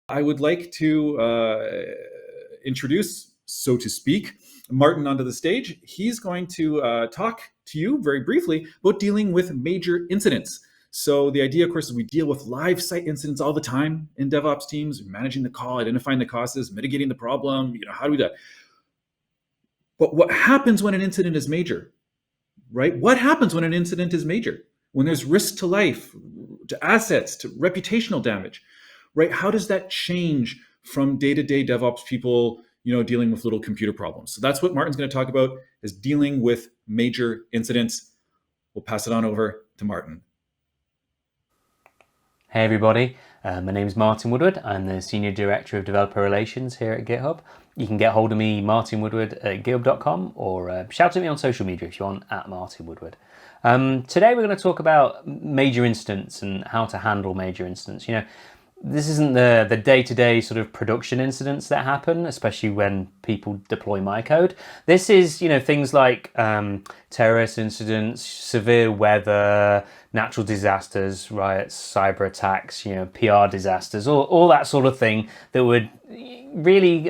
I would like to introduce, so to speak, Martin onto the stage. He's going to talk to you very briefly about dealing with major incidents. So the idea, of course, is we deal with live site incidents all the time in DevOps teams, managing the call, identifying the causes, mitigating the problem. How do we do that? But what happens when an incident is major, right? What happens when an incident is major? When there's risk to life, to assets, to reputational damage, right? How does that change from day-to-day DevOps people, dealing with little computer problems? So that's what Martin's going to talk about, is dealing with major incidents. We'll pass it on over to Martin. Hey everybody, my name is Martin Woodward. I'm the Senior Director of Developer Relations here at GitHub. You can get hold of me, martinwoodward@github.com, or shout at me on social media if you want, @MartinWoodward. Today we're going to talk about major incidents and how to handle major incidents. This isn't the day-to-day sort of production incidents that happen, especially when people deploy my code. This is, things like terrorist incidents, severe weather, natural disasters, riots, cyber attacks, PR disasters, all that sort of thing that would really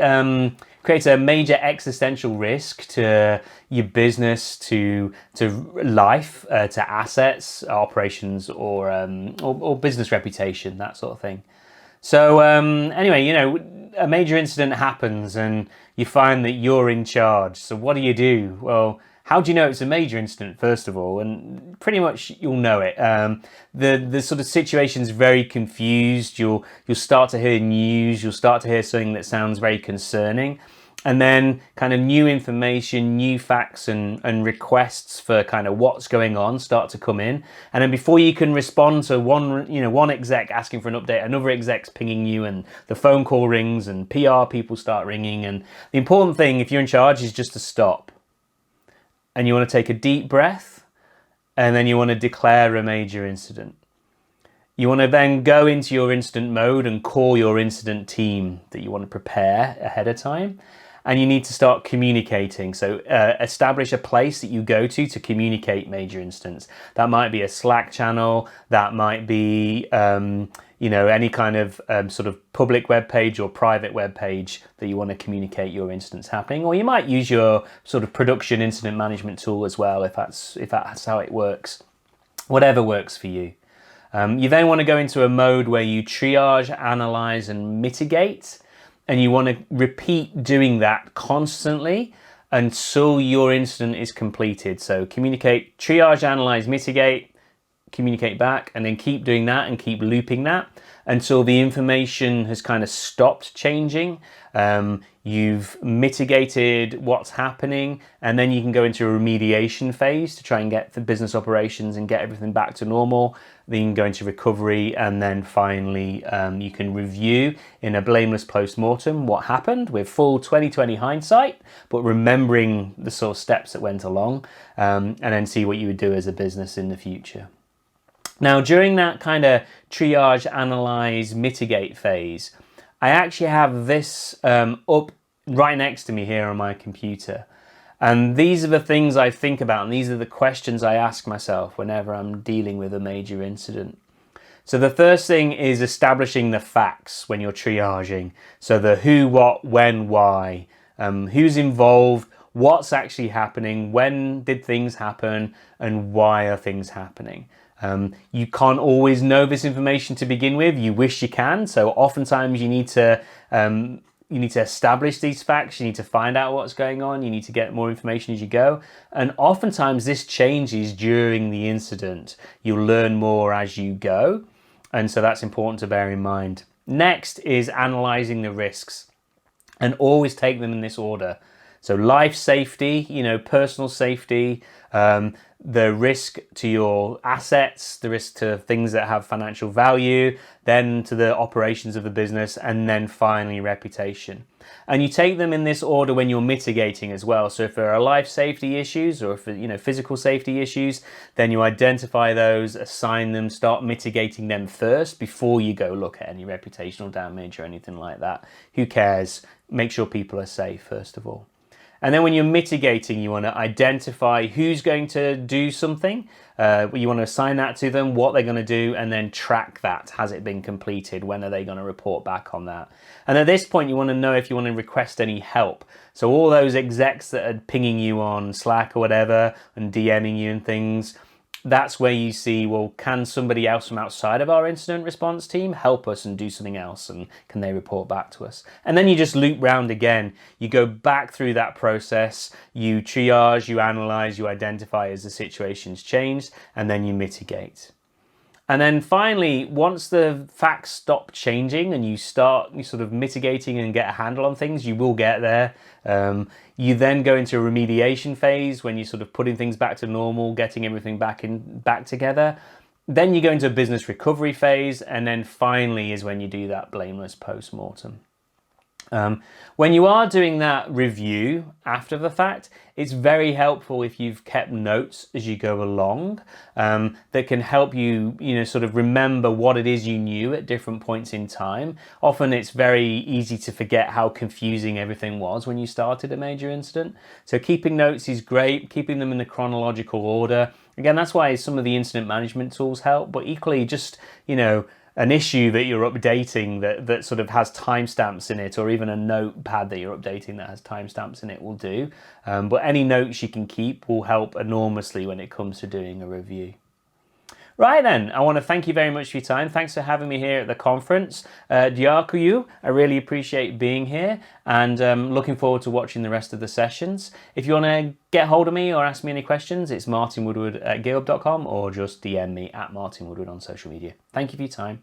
create a major existential risk to your business, to life, to assets, operations, or business reputation, that sort of thing. So anyway, a major incident happens and you find that you're in charge. So what do? Well, how do you know it's a major incident, first of all? And pretty much you'll know it. The sort of situation's very confused. You'll start to hear news. You'll start to hear something that sounds very concerning. And then kind of new information, new facts and requests for kind of what's going on start to come in. And then before you can respond to one exec asking for an update, another exec's pinging you, and the phone call rings and PR people start ringing. And the important thing, if you're in charge, is just to stop. And you want to take a deep breath, and then you want to declare a major incident. You want to then go into your incident mode and call your incident team that you want to prepare ahead of time. And you need to start communicating. So establish a place that you go to communicate major incidents. That might be a Slack channel. That might be any kind of sort of public web page or private web page that you want to communicate your incidents happening. Or you might use your sort of production incident management tool as well, if that's how it works. Whatever works for you. You then want to go into a mode where you triage, analyze, and mitigate. And you want to repeat doing that constantly until your incident is completed. So communicate, triage, analyze, mitigate, communicate back, and then keep doing that and keep looping that until the information has kind of stopped changing. You've mitigated what's happening, and then you can go into a remediation phase to try and get the business operations and get everything back to normal. Then you can go into recovery, and then finally you can review in a blameless post-mortem what happened with full 2020 hindsight, but remembering the sort of steps that went along, and then see what you would do as a business in the future. Now, during that kind of triage, analyze, mitigate phase, I actually have this up right next to me here on my computer. And these are the things I think about, and these are the questions I ask myself whenever I'm dealing with a major incident. So the first thing is establishing the facts when you're triaging. So the who, what, when, why, who's involved, what's actually happening, when did things happen, and why are things happening. You can't always know this information to begin with. You wish you can. So oftentimes you need to establish these facts. You need to find out what's going on. You need to get more information as you go. And oftentimes this changes during the incident. You'll learn more as you go. And so that's important to bear in mind. Next is analyzing the risks, and always take them in this order. So life safety, personal safety, the risk to your assets, the risk to things that have financial value, then to the operations of the business, and then finally reputation. And you take them in this order when you're mitigating as well. So if there are life safety issues or if physical safety issues, then you identify those, assign them, start mitigating them first before you go look at any reputational damage or anything like that. Who cares? Make sure people are safe first of all. And then when you're mitigating, you want to identify who's going to do something. You want to assign that to them, what they're going to do, and then track that. Has it been completed? When are they going to report back on that? And at this point, you want to know if you want to request any help. So all those execs that are pinging you on Slack or whatever and DMing you and things, that's where you see, well, can somebody else from outside of our incident response team help us and do something else, and can they report back to us? And then you just loop round again. You go back through that process, you triage, you analyze, you identify as the situation's changed, and then you mitigate. And then finally, once the facts stop changing and you start sort of mitigating and get a handle on things, you will get there. You then go into a remediation phase when you're sort of putting things back to normal, getting everything back together. Then you go into a business recovery phase, and then finally is when you do that blameless post-mortem. When you are doing that review after the fact, it's very helpful if you've kept notes as you go along, that can help you, sort of remember what it is you knew at different points in time. Often it's very easy to forget how confusing everything was when you started a major incident. So keeping notes is great, keeping them in the chronological order. Again, that's why some of the incident management tools help, but equally just, an issue that you're updating that sort of has timestamps in it, or even a notepad that you're updating that has timestamps in it will do. But any notes you can keep will help enormously when it comes to doing a review. Right then, I want to thank you very much for your time. Thanks for having me here at the conference. Diakuyu, I really appreciate being here, and looking forward to watching the rest of the sessions. If you want to get hold of me or ask me any questions, it's martinwoodward@github.com, or just DM me at martinwoodward on social media. Thank you for your time.